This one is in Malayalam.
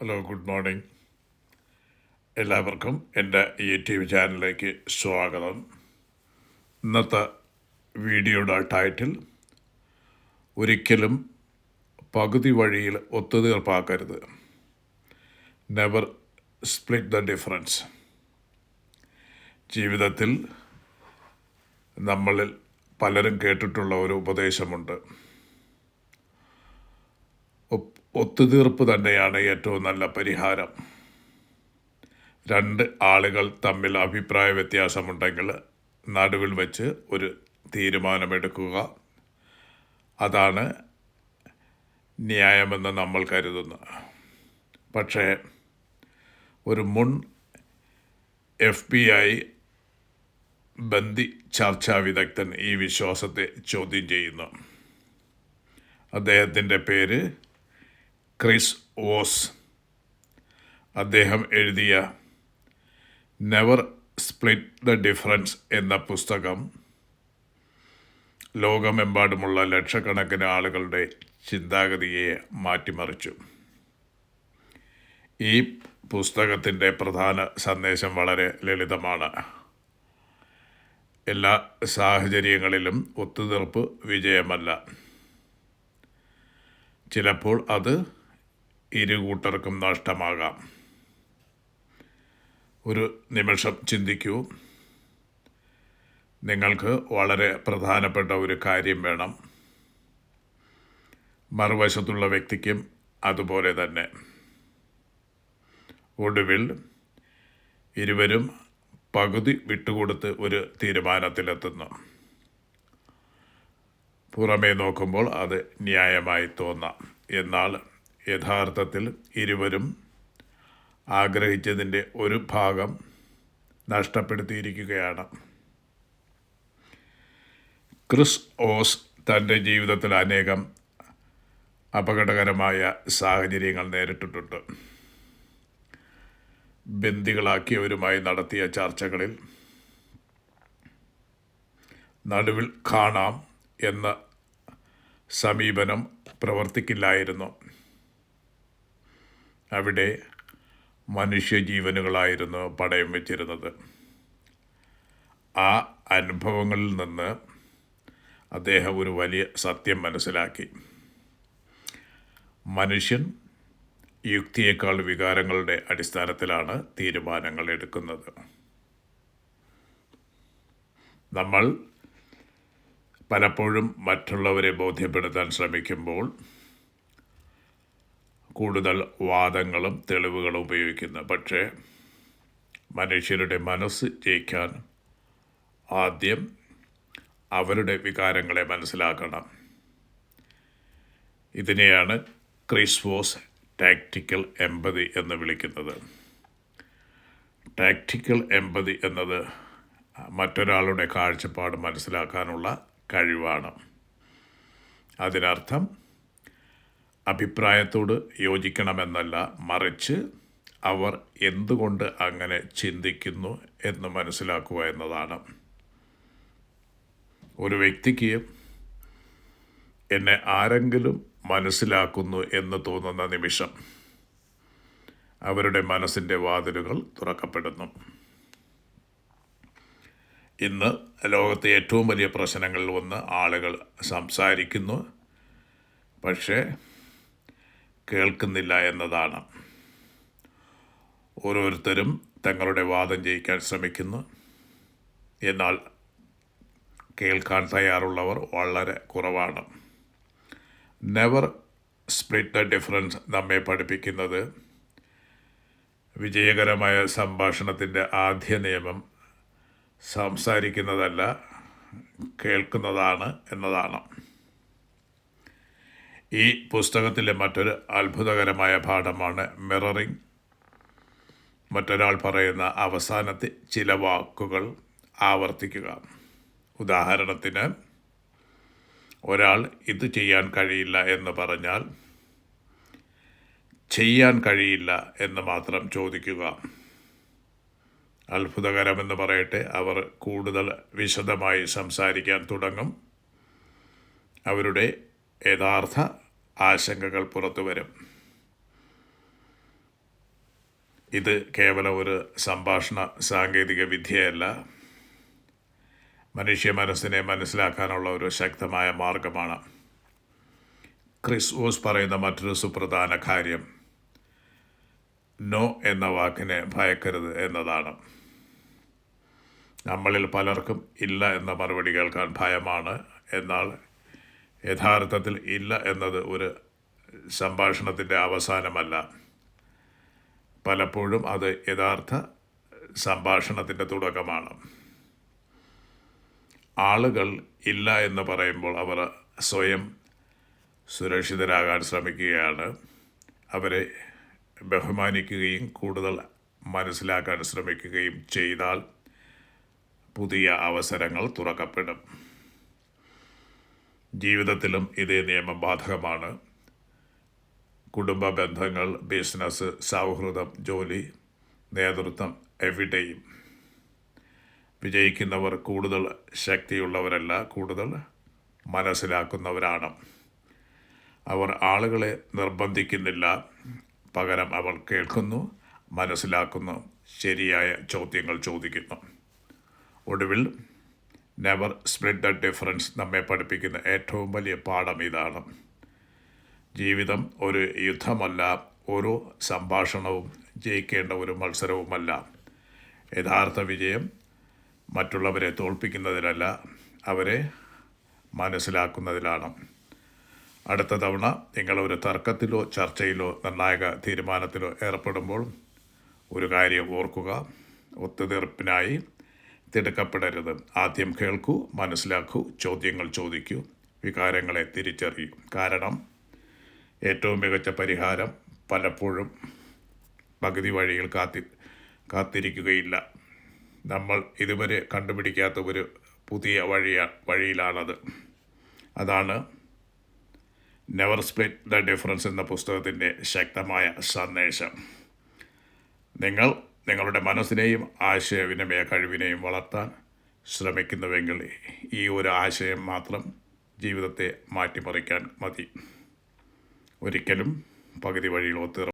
Hello, good morning. എല്ലാവർക്കും എൻ്റെ യൂട്യൂബ് ചാനലിലേക്ക് സ്വാഗതം. ഇന്നത്തെ വീഡിയോയുടെ ടൈറ്റിൽ ഒരിക്കലും പകുതി വഴിയിൽ ഒത്തുതീർപ്പാക്കരുത്. Never split the difference. ജീവിതത്തിൽ നമ്മളിൽ പലരും കേട്ടിട്ടുള്ള ഒരു ഉപദേശമുണ്ട്. ഒത്തുതീർപ്പ് തന്നെയാണ് ഏറ്റവും നല്ല പരിഹാരം. രണ്ട് ആളുകൾ തമ്മിൽ അഭിപ്രായ വ്യത്യാസമുണ്ടെങ്കിൽ നടുവിൽ വെച്ച് ഒരു തീരുമാനമെടുക്കുക. അതാണ് ന്യായമെന്ന് നമ്മൾ കരുതുന്നു. പക്ഷേ ഒരു മുൻ FBI ബന്ദി ചർച്ചാ വിദഗ്ധൻ ഈ വിശ്വാസത്തെ ചോദ്യം ചെയ്യുന്നു. അദ്ദേഹത്തിൻ്റെ പേര് ക്രിസ് വോസ്. അദ്ദേഹം എഴുതിയ നെവർ സ്പ്ലിറ്റ് ദ ഡിഫറൻസ് എന്ന പുസ്തകം ലോകമെമ്പാടുമുള്ള ലക്ഷക്കണക്കിന് ആളുകളുടെ ചിന്താഗതിയെ മാറ്റിമറിച്ചു. ഈ പുസ്തകത്തിൻ്റെ പ്രധാന സന്ദേശം വളരെ ലളിതമാണ്. എല്ലാ സാഹചര്യങ്ങളിലും ഒത്തുതീർപ്പ് വിജയമല്ല. ചിലപ്പോൾ അത് ഇരുകൂട്ടർക്കും നഷ്ടമാകാം. ഒരു നിമിഷം ചിന്തിക്കൂ. നിങ്ങൾക്ക് വളരെ പ്രധാനപ്പെട്ട ഒരു കാര്യം വേണം. മറുവശത്തുള്ള വ്യക്തിക്കും അതുപോലെ തന്നെ. ഒടുവിൽ ഇരുവരും പകുതി വിട്ടുകൊടുത്ത് ഒരു തീരുമാനത്തിലെത്തുന്നു. പുറമേ നോക്കുമ്പോൾ അത് ന്യായമായി തോന്നാം. എന്നാൽ യഥാർത്ഥത്തിൽ ഇരുവരും ആഗ്രഹിച്ചതിൻ്റെ ഒരു ഭാഗം നഷ്ടപ്പെടുത്തിയിരിക്കുകയാണ്. ക്രിസ് വോസ് തൻ്റെ ജീവിതത്തിൽ അനേകം അപകടകരമായ സാഹചര്യങ്ങൾ നേരിട്ടിട്ടുണ്ട്. ബന്ദികളാക്കിയവരുമായി നടത്തിയ ചർച്ചകളിൽ നടുവിൽ കാണാം എന്ന സമീപനം പ്രവർത്തിക്കില്ലായിരുന്നു. അവിടെ മനുഷ്യജീവനുകളായിരുന്നു പണയം വെച്ചിരുന്നത്. ആ അനുഭവങ്ങളിൽ നിന്ന് അദ്ദേഹം ഒരു വലിയ സത്യം മനസ്സിലാക്കി. മനുഷ്യൻ യുക്തിയേക്കാൾ വികാരങ്ങളുടെ അടിസ്ഥാനത്തിലാണ് തീരുമാനങ്ങൾ എടുക്കുന്നത്. നമ്മൾ പലപ്പോഴും മറ്റുള്ളവരെ ബോധ്യപ്പെടുത്താൻ ശ്രമിക്കുമ്പോൾ കൂടുതൽ വാദങ്ങളും തെളിവുകളും ഉപയോഗിക്കുന്നു. പക്ഷേ മനുഷ്യരുടെ മനസ്സ് ജയിക്കാൻ ആദ്യം അവരുടെ വികാരങ്ങളെ മനസ്സിലാക്കണം. ഇതിനെയാണ് ക്രിസ് വോസ് ടാക്റ്റിക്കൽ എമ്പതി എന്ന് വിളിക്കുന്നത്. ടാക്റ്റിക്കൽ എമ്പതി എന്നത് മറ്റൊരാളുടെ കാഴ്ചപ്പാട് മനസ്സിലാക്കാനുള്ള കഴിവാണ്. അതിനർത്ഥം അഭിപ്രായത്തോട് യോജിക്കണമെന്നല്ല, മറിച്ച് അവർ എന്തുകൊണ്ട് അങ്ങനെ ചിന്തിക്കുന്നു എന്ന് മനസ്സിലാക്കുക എന്നതാണ്. ഒരു വ്യക്തിക്ക് എന്നെ ആരെങ്കിലും മനസ്സിലാക്കുന്നു എന്ന് തോന്നുന്ന നിമിഷം അവരുടെ മനസ്സിൻ്റെ വാതിലുകൾ തുറക്കപ്പെടുന്നു. ഇന്ന് ലോകത്തെ ഏറ്റവും വലിയ പ്രശ്നങ്ങളിൽ ഒന്ന് ആളുകൾ സംസാരിക്കുന്നു, പക്ഷേ കേൾക്കുന്നില്ല എന്നതാണ്. ഓരോരുത്തരും തങ്ങളുടെ വാദം ജയിക്കാൻ ശ്രമിക്കുന്നു, എന്നാൽ കേൾക്കാൻ തയ്യാറുള്ളവർ വളരെ കുറവാണ്. നെവർ സ്പ്ലിറ്റ് ദ ഡിഫറൻസ് നമ്മെ പഠിപ്പിക്കുന്നത് വിജയകരമായ സംഭാഷണത്തിൻ്റെ ആദ്യ നിയമം സംസാരിക്കുന്നതല്ല, കേൾക്കുന്നതാണ് എന്നതാണ്. ഈ പുസ്തകത്തിലെ മറ്റൊരു അത്ഭുതകരമായ പാഠമാണ് മിററിംഗ്. മറ്റൊരാൾ പറയുന്ന അവസാനത്തെ ചില വാക്കുകൾ ആവർത്തിക്കുക. ഉദാഹരണത്തിന്, ഒരാൾ ഇത് ചെയ്യാൻ കഴിയില്ല എന്ന് പറഞ്ഞാൽ ചെയ്യാൻ കഴിയില്ല എന്ന് മാത്രം ചോദിക്കുക. അത്ഭുതകരമെന്ന് പറയട്ടെ, അവർ കൂടുതൽ വിശദമായി സംസാരിക്കാൻ തുടങ്ങും. അവരുടെ യഥാർത്ഥ ആശങ്കകൾ പുറത്തു വരും. ഇത് കേവലം ഒരു സംഭാഷണ സാങ്കേതിക വിദ്യയല്ല, മനുഷ്യ മനസ്സിനെ മനസ്സിലാക്കാനുള്ള ഒരു ശക്തമായ മാർഗമാണ്. ക്രിസ് വോസ് പറയുന്ന മറ്റൊരു സുപ്രധാന കാര്യം നോ എന്ന വാക്കിനെ ഭയക്കരുത് എന്നതാണ്. നമ്മളിൽ പലർക്കും ഇല്ല എന്ന മറുപടി കേൾക്കാൻ ഭയമാണ്. എന്നാൽ യഥാർത്ഥത്തിൽ ഇല്ല എന്നത് ഒരു സംഭാഷണത്തിൻ്റെ അവസാനമല്ല. പലപ്പോഴും അത് യഥാർത്ഥ സംഭാഷണത്തിൻ്റെ തുടക്കമാണ്. ആളുകൾ ഇല്ല എന്ന് പറയുമ്പോൾ അവർ സ്വയം സുരക്ഷിതരാകാൻ ശ്രമിക്കുകയാണ്. അവരെ ബഹുമാനിക്കുകയും കൂടുതൽ മനസ്സിലാക്കാൻ ശ്രമിക്കുകയും ചെയ്താൽ പുതിയ അവസരങ്ങൾ തുറക്കപ്പെടും. ജീവിതത്തിലും ഇതേ നിയമം ബാധകമാണ്. കുടുംബ ബന്ധങ്ങൾ, ബിസിനസ്, സൗഹൃദം, ജോലി, നേതൃത്വം, എവിടെയും വിജയിക്കുന്നവർ കൂടുതൽ ശക്തിയുള്ളവരല്ല, കൂടുതൽ മനസ്സിലാക്കുന്നവരാണ്. അവർ ആളുകളെ നിർബന്ധിക്കുന്നില്ല, പകരം അവർ കേൾക്കുന്നു, മനസ്സിലാക്കുന്നു, ശരിയായ ചോദ്യങ്ങൾ ചോദിക്കുന്നു. ഒടുവിൽ നെവർ സ്പ്ലിറ്റ് ദ ഡിഫറൻസ് നമ്മെ പഠിപ്പിക്കുന്ന ഏറ്റവും വലിയ പാഠം ഇതാണ്. ജീവിതം ഒരു യുദ്ധമല്ല, ഓരോ സംഭാഷണവും ജയിക്കേണ്ട ഒരു മത്സരവുമല്ല. യഥാർത്ഥ വിജയം മറ്റുള്ളവരെ തോൽപ്പിക്കുന്നതിലല്ല, അവരെ മനസ്സിലാക്കുന്നതിലാണ്. അടുത്ത തവണ നിങ്ങളൊരു തർക്കത്തിലോ ചർച്ചയിലോ നിർണായക തീരുമാനത്തിലോ ഏർപ്പെടുമ്പോൾ ഒരു കാര്യം ഓർക്കുക: ഒത്തുതീർപ്പിനായി തിടുക്കപ്പെടരുത്. ആദ്യം കേൾക്കൂ, മനസ്സിലാക്കൂ, ചോദ്യങ്ങൾ ചോദിക്കൂ, വികാരങ്ങളെ തിരിച്ചറിയൂ. കാരണം ഏറ്റവും മികച്ച പരിഹാരം പലപ്പോഴും പകുതി വഴിയിൽ കാത്തിരിക്കുകയില്ല. നമ്മൾ ഇതുവരെ കണ്ടുപിടിക്കാത്ത ഒരു പുതിയ വഴിയിലാണത്. അതാണ് നെവർ സ്പ്ലിറ്റ് ദ ഡിഫറൻസ് എന്ന പുസ്തകത്തിൻ്റെ ശക്തമായ സന്ദേശം. നിങ്ങളുടെ മനസ്സിനെയും ആശയവിനിമയ കഴിവിനെയും വളർത്താൻ ശ്രമിക്കുന്നുവെങ്കിൽ ഈ ഒരു ആശയം മാത്രം ജീവിതത്തെ മാറ്റിമറിക്കാൻ മതി. ഒരിക്കലും പകുതി വഴിയിൽ